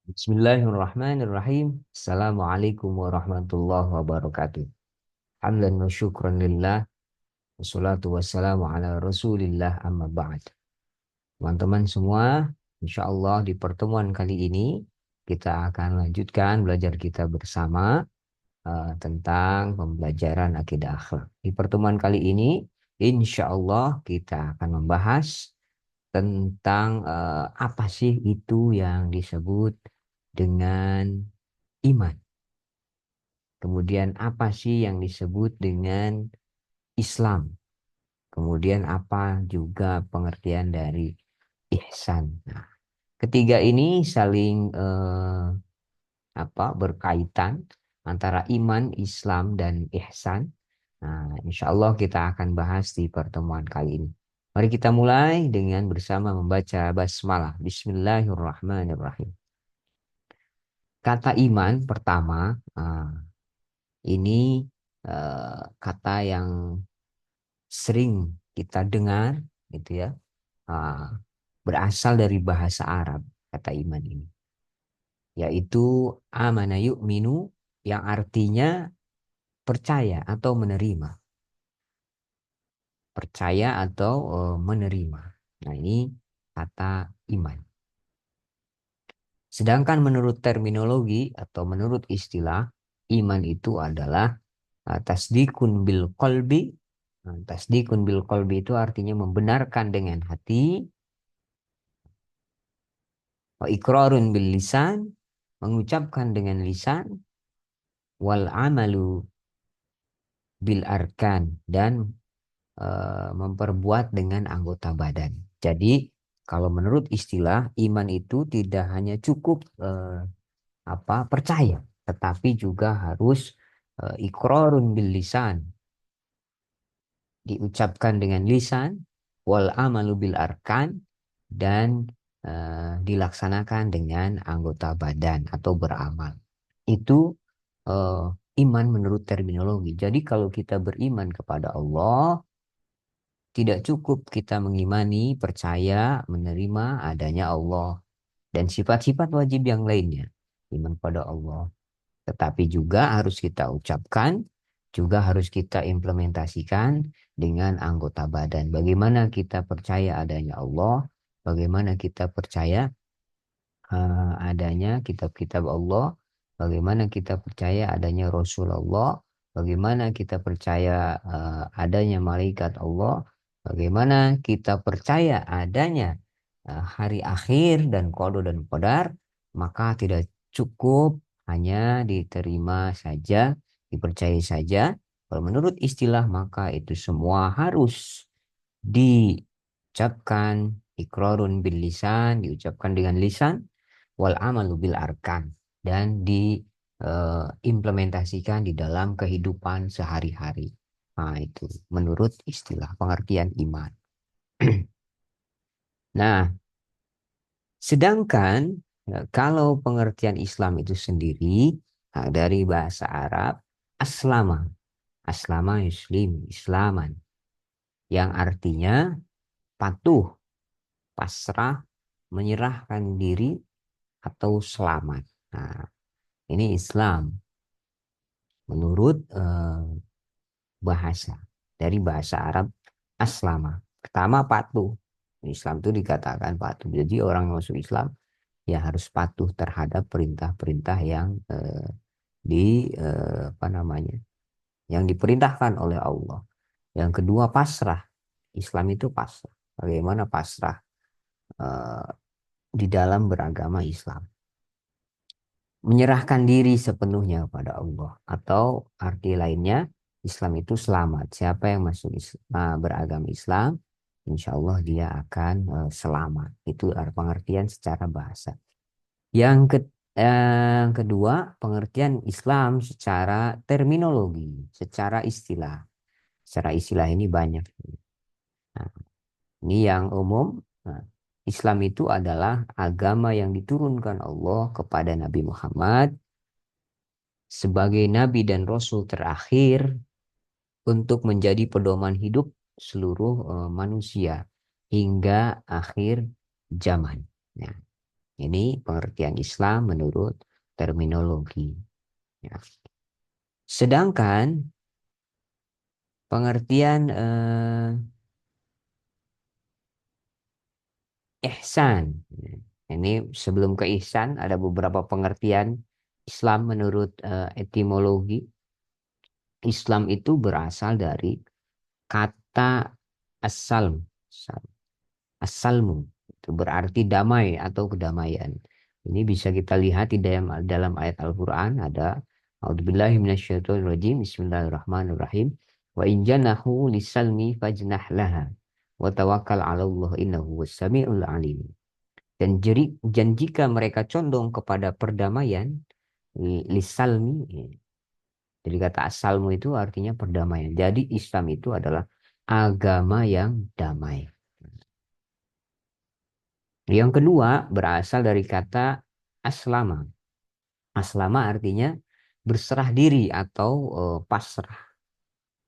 Bismillahirrahmanirrahim. Assalamualaikum warahmatullahi wabarakatuh. Hamdan wa syukran lillah. Wassalatu wassalamu ala rasulillah amma ba'd. Teman-teman semua, insya Allah di pertemuan kali ini kita akan lanjutkan belajar kita bersama tentang pembelajaran akidah akhlak. Di pertemuan kali ini, insya Allah kita akan membahas tentang apa sih itu yang disebut dengan iman. Kemudian apa sih yang disebut dengan Islam? Kemudian apa juga pengertian dari ihsan? Nah, ketiga ini saling berkaitan antara iman, Islam, dan ihsan. Nah, insya Allah kita akan bahas di pertemuan kali ini. Mari kita mulai dengan bersama membaca basmalah. Bismillahirrahmanirrahim. Kata iman pertama, ini kata yang sering kita dengar, gitu ya, ah, berasal dari bahasa Arab kata iman ini, yaitu amana yu'minu, yang artinya percaya atau menerima, percaya atau menerima. Nah, ini kata iman. Sedangkan menurut terminologi atau menurut istilah, iman itu adalah tasdikun bil qalbi. Nah, tasdikun bil qalbi itu artinya membenarkan dengan hati, wa iqrarun bil lisan, mengucapkan dengan lisan, wal amalu bil arkan, dan memperbuat dengan anggota badan. Jadi kalau menurut istilah, iman itu tidak hanya cukup percaya, tetapi juga harus iqrarun bil lisan, diucapkan dengan lisan, wal amalu bil arkan, dan dilaksanakan dengan anggota badan atau beramal. Itu eh, iman menurut terminologi. Jadi kalau kita beriman kepada Allah, tidak cukup kita mengimani, percaya, menerima adanya Allah dan sifat-sifat wajib yang lainnya. Iman pada Allah. Tetapi juga harus kita ucapkan, juga harus kita implementasikan dengan anggota badan. Bagaimana kita percaya adanya Allah, bagaimana kita percaya adanya kitab-kitab Allah, bagaimana kita percaya adanya Rasulullah, bagaimana kita percaya adanya malaikat Allah, bagaimana kita percaya adanya hari akhir dan qada dan qadar, maka tidak cukup hanya diterima saja, dipercayai saja. Kalau menurut istilah, maka itu semua harus diucapkan, ikrarun bil lisan, diucapkan dengan lisan, wal amalu bil arkan, dan diimplementasikan di dalam kehidupan sehari-hari. Nah, itu menurut istilah pengertian iman. Nah, sedangkan kalau pengertian Islam itu sendiri, nah, dari bahasa Arab aslama, aslama yuslim, islaman, yang artinya patuh, pasrah, menyerahkan diri, atau selamat. Nah, ini Islam menurut bahasa, dari bahasa Arab aslama. Pertama patuh. Islam itu dikatakan patuh. Jadi orang yang masuk Islam ya harus patuh terhadap perintah-perintah yang apa namanya, yang diperintahkan oleh Allah. Yang kedua pasrah. Islam itu pasrah. Bagaimana pasrah eh, di dalam beragama Islam? Menyerahkan diri sepenuhnya kepada Allah, atau arti lainnya Islam itu selamat. Siapa yang masuk beragama Islam, insya Allah dia akan selamat. Itu pengertian secara bahasa. Yang kedua, pengertian Islam secara terminologi, secara istilah. Secara istilah ini banyak. Nah, ini yang umum. Nah, Islam itu adalah agama yang diturunkan Allah kepada Nabi Muhammad sebagai Nabi dan Rasul terakhir untuk menjadi pedoman hidup seluruh manusia hingga akhir zaman. Nah, Ini pengertian Islam menurut terminologi. Ya. Sedangkan pengertian ihsan. Ini sebelum ke ihsan ada beberapa pengertian Islam menurut etimologi. Islam itu berasal dari kata as-salm. As-salmu itu berarti damai atau kedamaian. Ini bisa kita lihat di dalam ayat Al-Qur'an ada A'udzubillahi minasyaitonirrajim. Bismillahirrahmanirrahim. Wa in janahu lisalmi fajnah laha wa tawakkal 'alallah innahu was-sami'ul 'alim. Dan jika mereka condong kepada perdamaian, lisalmi, jadi kata asalmu itu artinya perdamaian. Jadi Islam itu adalah agama yang damai. Yang kedua berasal dari kata aslama. Aslama artinya berserah diri atau pasrah.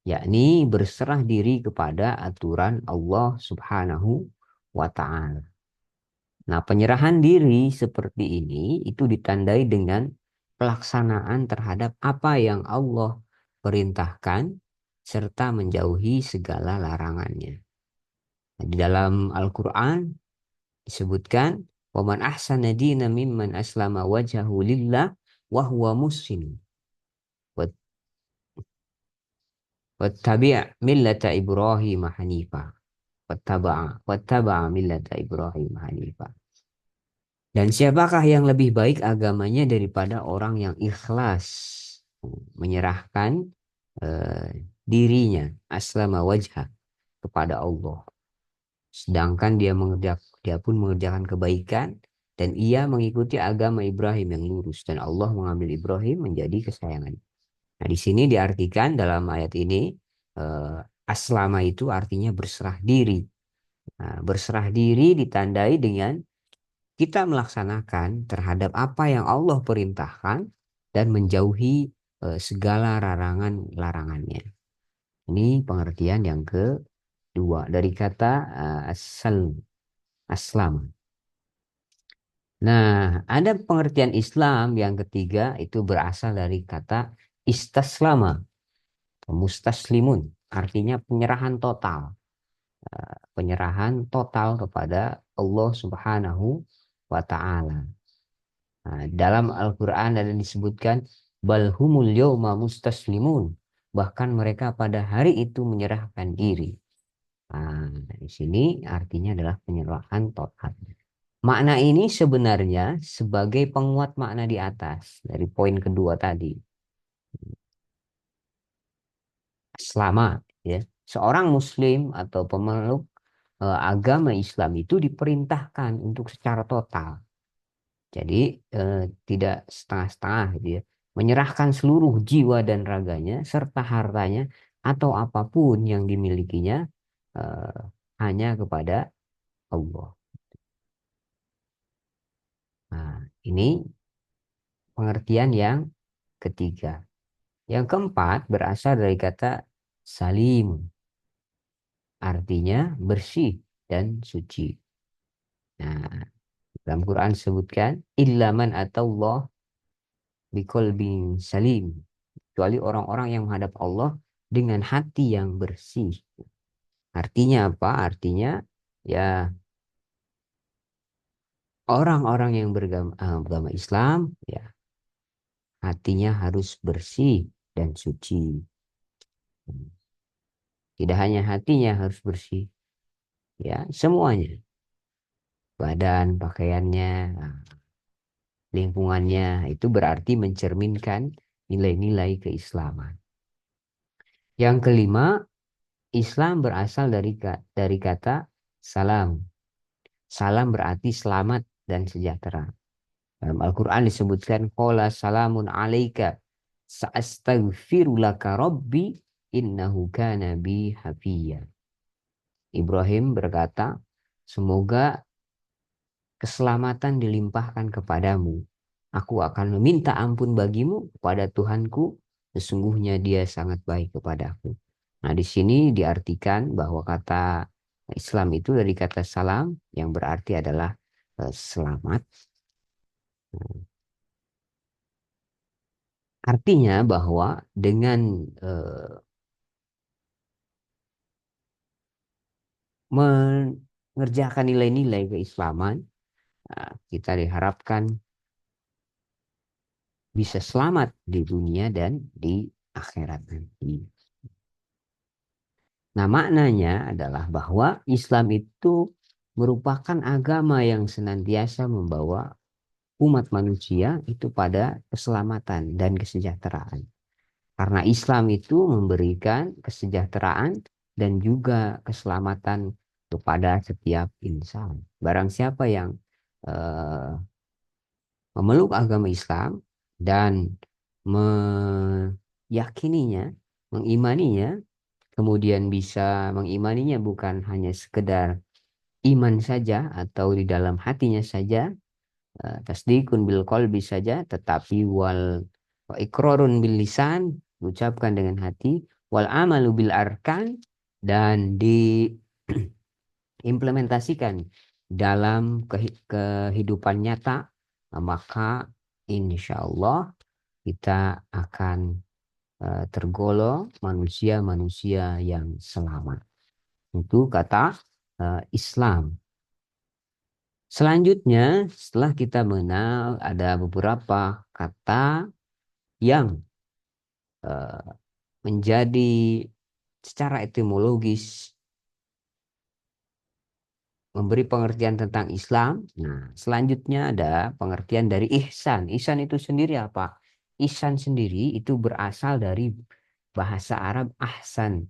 Yakni berserah diri kepada aturan Allah Subhanahu wa Ta'ala. Nah, penyerahan diri seperti ini itu ditandai dengan pelaksanaan terhadap apa yang Allah perintahkan serta menjauhi segala larangannya. Nah, di dalam Al-Quran disebutkan, "Waman ahsana dina mimman aslama wajhahu lillah wa huwa muhsin wattabi' millata Ibrahim hanifa." Wattaba'a millata Ibrahim hanifa. Dan siapakah yang lebih baik agamanya daripada orang yang ikhlas menyerahkan dirinya aslama wajah kepada Allah. Sedangkan dia pun mengerjakan kebaikan dan ia mengikuti agama Ibrahim yang lurus dan Allah mengambil Ibrahim menjadi kesayangan. Nah, di sini diartikan dalam ayat ini aslama itu artinya berserah diri. Nah, berserah diri ditandai dengan kita melaksanakan terhadap apa yang Allah perintahkan dan menjauhi segala larangannya. Ini pengertian yang kedua dari kata aslam. Nah, ada pengertian Islam yang ketiga itu berasal dari kata istaslama, mustaslimun, artinya penyerahan total. Penyerahan total kepada Allah Subhanahu wa Ta'ala. Nah, dalam Al-Quran ada disebutkan balhumul yawma mustaslimun. Bahkan mereka pada hari itu menyerahkan diri. Nah, di sini artinya adalah penyerahan total. Makna ini sebenarnya sebagai penguat makna di atas dari poin kedua tadi. Selama ya seorang muslim atau pemeluk agama Islam itu diperintahkan untuk secara total. Jadi tidak setengah-setengah gitu ya. Menyerahkan seluruh jiwa dan raganya serta hartanya atau apapun yang dimilikinya eh, hanya kepada Allah. Nah, ini pengertian yang ketiga. Yang keempat berasal dari kata salim, artinya bersih dan suci. Nah, dalam Quran disebutkan illaman atallah biqalbin salim, kecuali orang-orang yang menghadap Allah dengan hati yang bersih. Artinya apa? Artinya ya orang-orang yang beragama Islam ya hatinya harus bersih dan suci. Tidak hanya hatinya harus bersih, ya semuanya. Badan, pakaiannya, lingkungannya itu berarti mencerminkan nilai-nilai keislaman. Yang kelima, Islam berasal dari kata salam. Salam berarti selamat dan sejahtera. Dalam Al-Quran disebutkan qala salamun alaika sa'astaghfiru laka rabbi innahu kana bi hafiyya. Ibrahim berkata, semoga keselamatan dilimpahkan kepadamu. Aku akan meminta ampun bagimu kepada Tuhanku. Sesungguhnya dia sangat baik kepadaku. Nah, di sini diartikan bahwa kata Islam itu dari kata salam yang berarti adalah selamat. Artinya bahwa dengan mengerjakan nilai-nilai keislaman, kita diharapkan bisa selamat di dunia dan di akhirat nanti. Nah, maknanya adalah bahwa Islam itu merupakan agama yang senantiasa membawa umat manusia itu pada keselamatan dan kesejahteraan. Karena Islam itu memberikan kesejahteraan dan juga keselamatan kepada setiap insan. Barang siapa yang eh, memeluk agama Islam dan meyakininya, mengimaninya, kemudian bisa mengimaninya bukan hanya sekedar iman saja atau di dalam hatinya saja, tasdikun bil qalbi saja, tetapi wa iqrarun bil lisan, ucapkan dengan hati, wal amalu bil arkan, dan diimplementasikan dalam kehidupan nyata, maka insya Allah kita akan tergolong manusia-manusia yang selamat. Itu kata Islam. Selanjutnya, setelah kita mengenal ada beberapa kata yang eh, menjadi secara etimologis memberi pengertian tentang Islam. Nah, selanjutnya ada pengertian dari ihsan. Ihsan itu sendiri apa? Ihsan sendiri itu berasal dari bahasa Arab ahsan.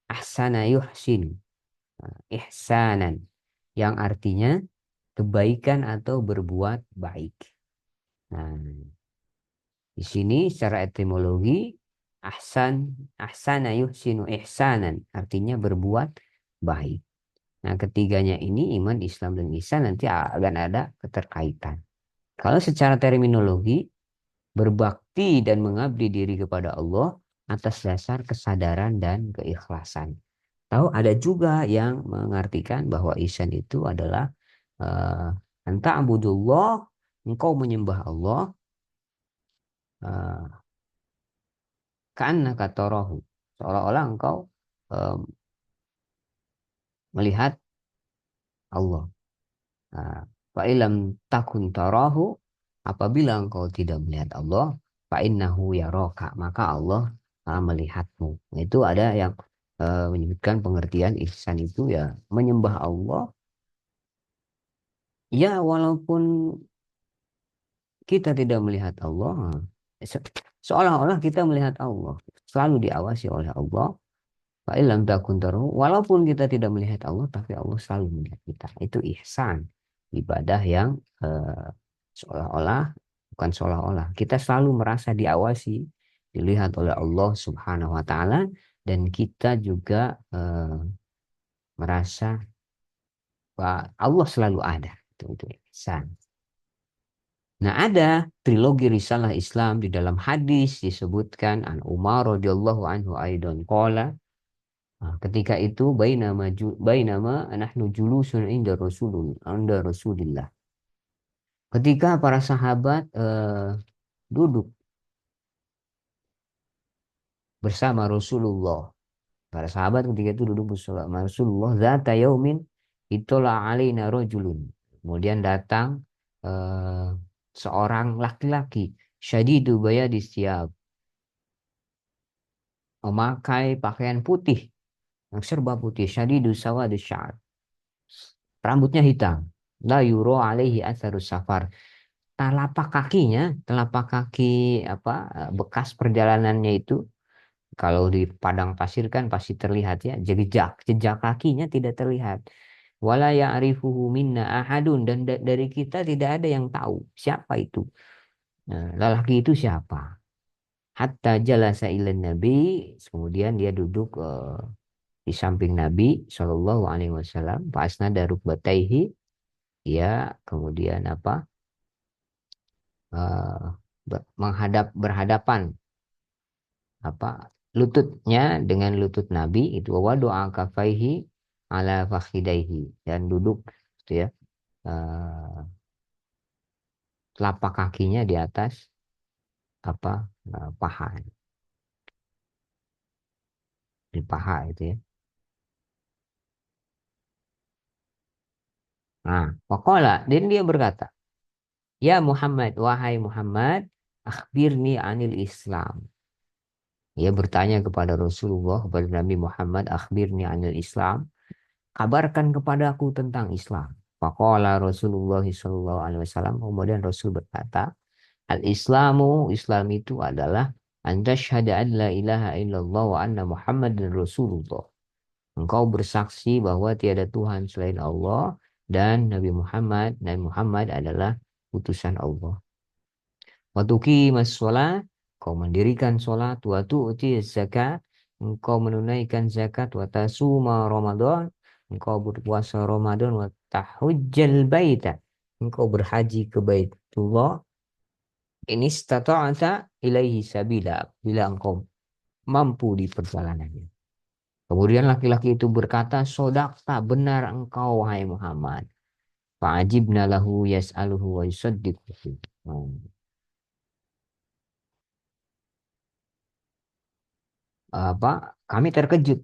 Ahsana yuhsin. Ihsanan. Yang artinya kebaikan atau berbuat baik. Nah, di sini secara etimologi ahsana yuhsinu ihsanan artinya berbuat baik. Nah, ketiganya ini iman, Islam dan ihsan nanti akan ada keterkaitan. Kalau secara terminologi berbakti dan mengabdi diri kepada Allah atas dasar kesadaran dan keikhlasan. Tahu ada juga yang mengartikan bahwa ihsan itu adalah anta abudullah, engkau menyembah Allah, uh, ka'annaka tarahu, seolah-olah engkau eh, melihat Allah. Nah, fa ilam takun tarahu, apabila engkau tidak melihat Allah, fa innahu yaraka, maka Allah melihatmu. Nah, itu ada yang menyebutkan pengertian ihsan itu ya menyembah Allah ya walaupun kita tidak melihat Allah, seolah-olah kita melihat Allah, selalu diawasi oleh Allah. Fa'ilam takun taruhu, walaupun kita tidak melihat Allah, tapi Allah selalu melihat kita. Itu ihsan, ibadah yang seolah-olah, bukan seolah-olah, kita selalu merasa diawasi, dilihat oleh Allah Subhanahu Wa Taala, dan kita juga merasa bahwa Allah selalu ada. Itu ihsan. Nah, ada trilogi risalah Islam di dalam hadis disebutkan an Umar radhiyallahu anhu aidan qala. Nah, ketika itu bainama nahnu julusun inda Rasulillah. Ketika para sahabat duduk bersama Rasulullah. Para sahabat ketika itu duduk bersama Rasulullah, zata yaumin itola alaina rajulun. Kemudian datang eh, seorang laki-laki syadidu bayadis siyab, memakai pakaian putih, yang serba putih, syadidu sawadus sya'ar. Rambutnya hitam. La yuro alaihi atharus safar. Telapak kaki apa bekas perjalanannya itu kalau di padang pasir kan pasti terlihat ya, jejak jejak kakinya tidak terlihat. Wala ya'rifuhu minna ahadun, dan dari kita tidak ada yang tahu siapa itu. Nah, lelaki itu siapa? Hatta jalasa ilan Nabi, kemudian dia duduk di samping Nabi Shallallahu Alaihi Wasallam. Fasnada rukbataihi, dia kemudian apa? eh, berhadapan apa lututnya dengan lutut Nabi itu wa doa kafaihi ala fakhidaihi, dan duduk gitu ya, eh, telapak kakinya di atas apa paha, di paha itu ya. Nah, waqala, dan dia berkata, ya Muhammad, wahai Muhammad, akhbirni anil Islam. Ia bertanya kepada Rasulullah, kepada Nabi Muhammad, akhbirni anil Islam. Kabarkan kepadaku tentang Islam. Faqala Rasulullah sallallahu alaihi wasallam, kemudian Rasul berkata, Al-Islamu, Islam itu adalah anta syahada an la ilaha illallah wa anna Muhammad dan Rasulullah. Engkau bersaksi bahwa tiada Tuhan selain Allah dan Nabi Muhammad adalah utusan Allah. Watuki sholat, kau mendirikan sholat, uti zakat, engkau menunaikan zakat, watasuma Ramadan, engkau berpuasa Ramadan, watahujjal baita, engkau berhaji ke Baitullah, ini stata'ata ilaihi sabila, bila engkau mampu di perjalanannya. Kemudian laki-laki itu berkata, sodakta, benar engkau, wahai Muhammad. Fa'ajibna lahu yas'aluhu wa yusaddiquhu. Apa, kami terkejut.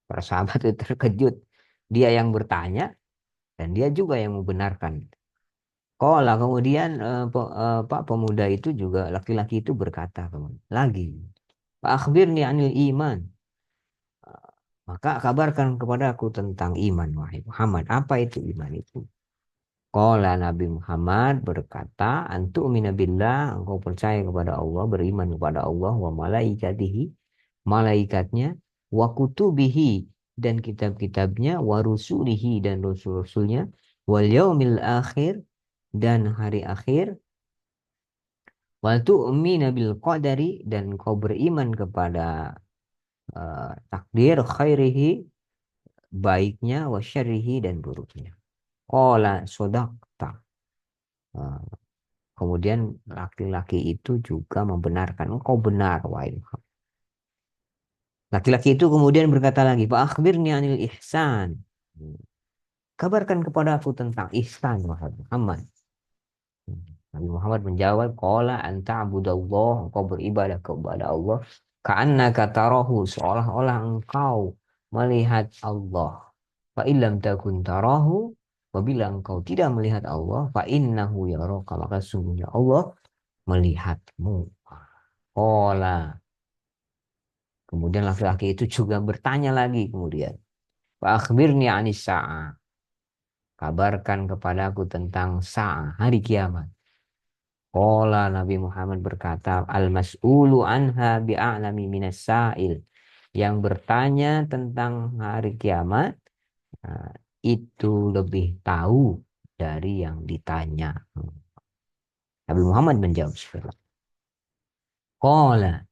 Para sahabat itu terkejut. Dia yang bertanya dan dia juga yang membenarkan. Kola kemudian Pak pemuda itu juga laki-laki itu berkata kemudian lagi. Pak akhbirni anil iman. Maka kabarkan kepada aku tentang iman wahai Muhammad. Apa itu iman itu? Kola Nabi Muhammad berkata, antu minabillah, engkau percaya kepada Allah, beriman kepada Allah, wa malaikatihi, malaikatnya, wa kutubihi, dan kitab-kitabnya, wa rusulihi, dan rasul-rasulnya, wal yaumil akhir, dan hari akhir, wal tu'mina bil qadari, dan kau beriman kepada takdir khairihi, baiknya, wa syarrihi, dan buruknya. Kola sodakta. Kemudian laki-laki itu juga membenarkan, engkau benar, wahai Muhammad. Laki-laki itu kemudian berkata lagi, Pak akhbirni anil ihsan. Kabarkan kepada aku tentang ihsan, wahai Muhammad. Nabi Muhammad menjawab, Qala anta abudallah, engkau beribadah kepada Allah. Ka'annaka tarahu, seolah-olah engkau melihat Allah. Fa illam takun tarahu, apabila engkau tidak melihat Allah, fa innahu yaraka, maka sungguhnya Allah melihatmu. Qala. Kemudian laki-laki itu juga bertanya lagi kemudian. Fa akhbirni anis sa'ah. Kabarkan kepadaku tentang sa'ah, hari kiamat. Qala Nabi Muhammad berkata, Al-mas'ulu anha bi'a'lami minas sa'il. Yang bertanya tentang hari kiamat, nah, itu lebih tahu dari yang ditanya. Nabi Muhammad menjawab seperti itu. Qala.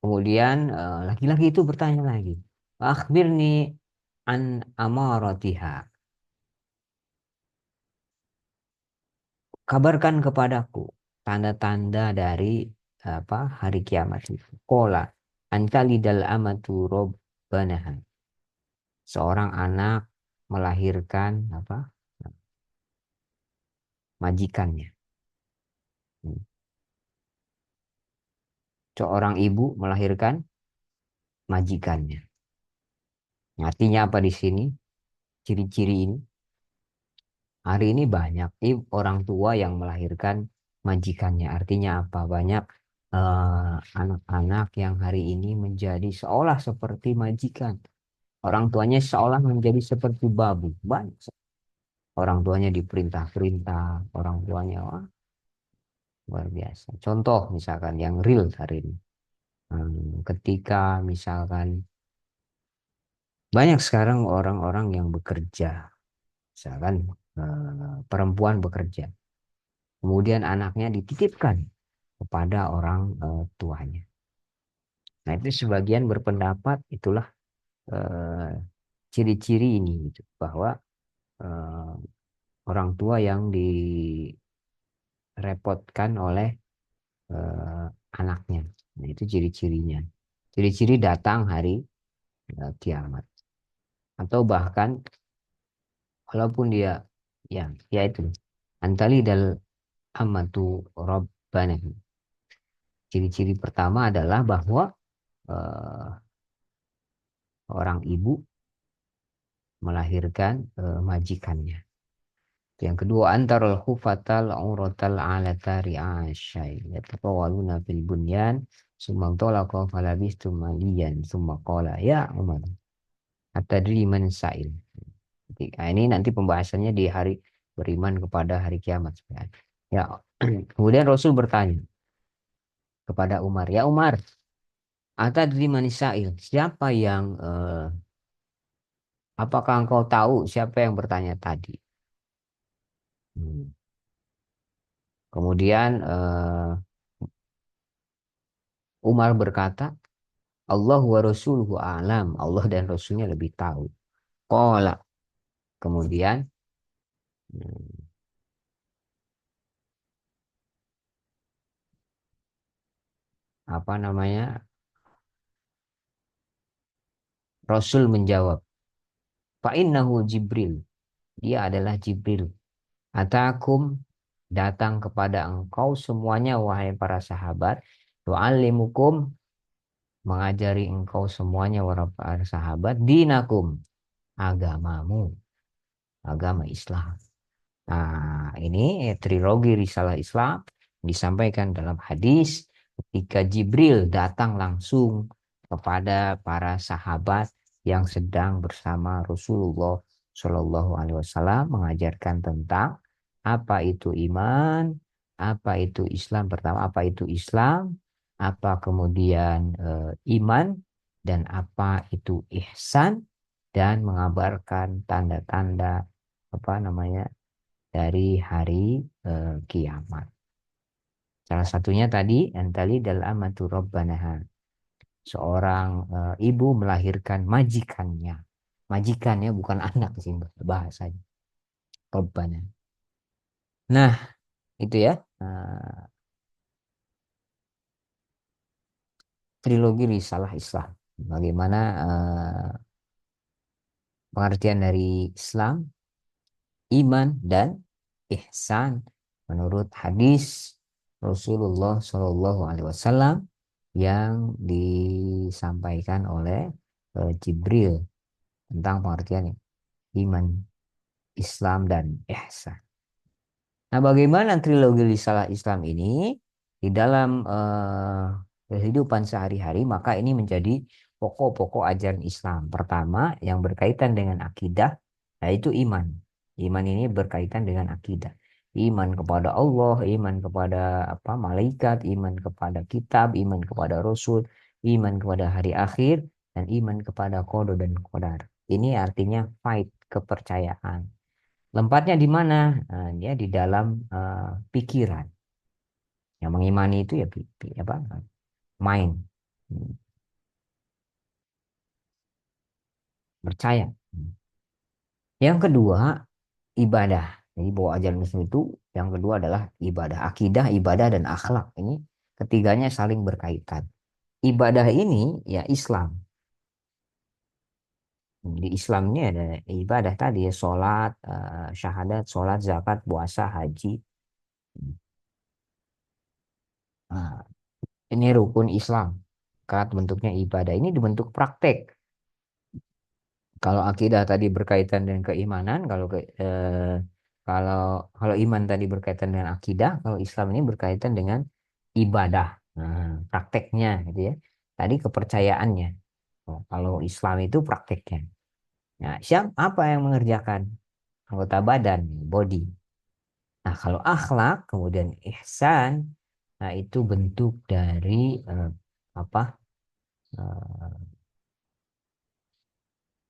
Kemudian laki-laki itu bertanya lagi. Akhbirni an amaratiha. Kabarkan kepadaku tanda-tanda dari apa hari kiamat itu. Kola antalidal amatu robbanaha. Seorang anak melahirkan apa majikannya. Hmm. Seorang ibu melahirkan majikannya. Artinya apa di sini? Ciri-ciri ini. Hari ini banyak orang tua yang melahirkan majikannya. Artinya apa? Banyak anak-anak yang hari ini menjadi seolah seperti majikan. Orang tuanya seolah menjadi seperti babu. Banyak. Orang tuanya diperintah-perintah. Orang tuanya, wah, luar biasa. Contoh misalkan yang real hari ini. Ketika misalkan banyak sekarang orang-orang yang bekerja. Misalkan perempuan bekerja. Kemudian anaknya dititipkan kepada orang tuanya. Nah itu sebagian berpendapat itulah eh, ciri-ciri ini gitu, bahwa eh, orang tua yang direpotkan oleh eh, anaknya. Nah itu ciri-cirinya. Ciri-ciri datang hari kiamat. Atau bahkan walaupun dia ya itu antali amatu rabbana. Ciri-ciri pertama adalah bahwa eh, orang ibu melahirkan majikannya. Yang kedua, antarul khufatal uratal alatari asyai. Yatatawaluna fil bunyan. Summa tolaqa falabistum maliyan. Summa qala ya Umar. Atadri man sa'il. Nah, ini nanti pembahasannya di hari beriman kepada hari kiamat. Ya, kemudian Rasul bertanya kepada Umar, ya Umar, atadri man sa'il. Siapa yang, apakah engkau tahu siapa yang bertanya tadi? Hmm. Kemudian Umar berkata, Allah wa rasuluhu alam. Allah dan Rasulnya lebih tahu. Qala. Kemudian hmm, apa namanya? Rasul menjawab, fa innahu Jibril. Dia adalah Jibril. Atakum datang kepada engkau semuanya wahai para sahabat. Wa'allimukum mengajari engkau semuanya wahai para sahabat. Dinakum agamamu. Agama Islam. Nah, ini trilogi Risalah Islam disampaikan dalam hadis ketika Jibril datang langsung kepada para sahabat yang sedang bersama Rasulullah Shallallahu Alaihi Wasallam mengajarkan tentang apa itu iman, apa itu Islam pertama, apa itu Islam, apa kemudian iman, dan apa itu ihsan, dan mengabarkan tanda-tanda apa namanya dari hari kiamat. Salah satunya tadi antali dal amatu rabbanaha. Seorang ibu melahirkan majikannya. Majikannya bukan anak sih bahasanya. Rabbana. Nah, itu ya. Trilogi Risalah Islam. Bagaimana pengertian dari Islam, iman, dan ihsan menurut hadis Rasulullah Shallallahu Alaihi Wasallam yang disampaikan oleh Jibril tentang pengertian iman, Islam, dan ihsan. Nah, bagaimana trilogi risalah Islam ini di dalam kehidupan sehari-hari, maka ini menjadi pokok-pokok ajaran Islam. Pertama, yang berkaitan dengan akidah, yaitu iman. Iman ini berkaitan dengan akidah. Iman kepada Allah, iman kepada apa malaikat, iman kepada kitab, iman kepada Rasul, iman kepada hari akhir, dan iman kepada qada dan qadar. Ini artinya fight, kepercayaan. Lempatnya di mana? Nah, dia di dalam pikiran. Yang mengimani itu ya apa? Mind. Hmm, Percaya. Yang kedua, ibadah. Jadi bahwa ajaran Muslim itu yang kedua adalah ibadah, akidah, ibadah dan akhlak. Ini ketiganya saling berkaitan. Ibadah ini ya Islam. Di Islam ini ada ibadah tadi ya, sholat, syahadat, sholat, zakat, puasa, haji. Nah, ini rukun Islam. Karena bentuknya ibadah ini dibentuk praktek. Kalau akidah tadi berkaitan dengan keimanan, kalau kalau iman tadi berkaitan dengan akidah, kalau Islam ini berkaitan dengan ibadah, prakteknya, gitu ya. Tadi kepercayaannya. Oh, kalau Islam itu prakteknya. Nah, apa yang mengerjakan anggota badan, body. Nah, kalau akhlak, kemudian ihsan, nah itu bentuk dari apa? eh,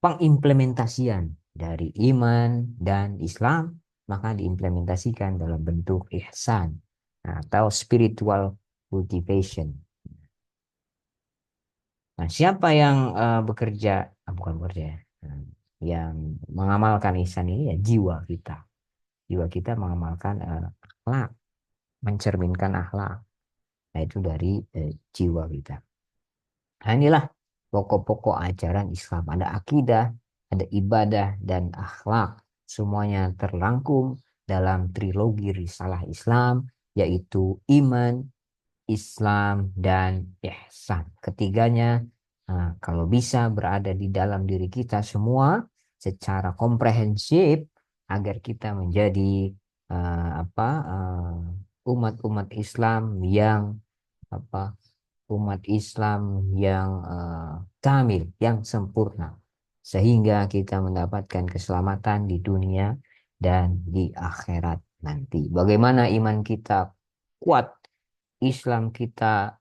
Pengimplementasian dari iman dan Islam maka diimplementasikan dalam bentuk ihsan atau spiritual cultivation. Nah, siapa yang bekerja, bukan bekerja ya, yang mengamalkan ihsan ini ya jiwa kita. Jiwa kita mengamalkan akhlak, mencerminkan akhlak. Nah, itu dari jiwa kita. Nah, inilah pokok-pokok ajaran Islam. Ada akidah, ada ibadah, dan akhlak. Semuanya terrangkum dalam trilogi Risalah Islam yaitu iman, Islam, dan ihsan. Ketiganya, kalau bisa berada di dalam diri kita semua secara komprehensif agar kita menjadi umat-umat Islam yang apa umat Islam yang kamil, yang sempurna, sehingga kita mendapatkan keselamatan di dunia dan di akhirat nanti. Bagaimana iman kita kuat, Islam kita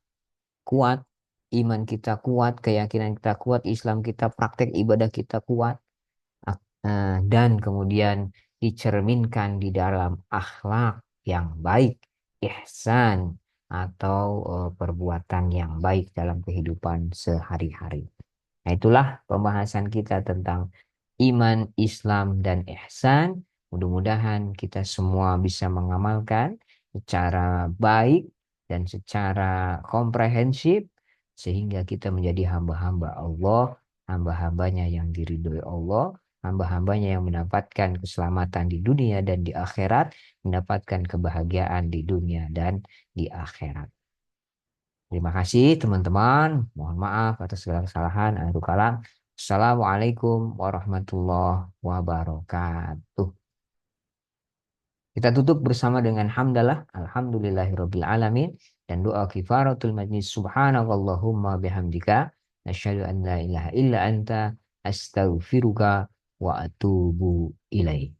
kuat, iman kita kuat, keyakinan kita kuat, Islam kita praktek ibadah kita kuat, dan kemudian dicerminkan di dalam akhlak yang baik, ihsan, atau perbuatan yang baik dalam kehidupan sehari-hari. Nah, itulah pembahasan kita tentang iman, Islam, dan ihsan. Mudah-mudahan kita semua bisa mengamalkan secara baik dan secara komprehensif sehingga kita menjadi hamba-hamba Allah, hamba-hambanya yang diridhoi Allah, hamba-hambanya yang mendapatkan keselamatan di dunia dan di akhirat, mendapatkan kebahagiaan di dunia dan di akhirat. Terima kasih teman-teman. Mohon maaf atas segala kesalahan. Akhirul kalam. Assalamualaikum warahmatullahi wabarakatuh. Kita tutup bersama dengan hamdalah. Alhamdulillahirabbil alamin. Dan doa kifaratul majlis. Subhanakallahumma bihamdika. Nasyhadu an la ilaha illa anta. Astaghfiruka wa atubu ilaih.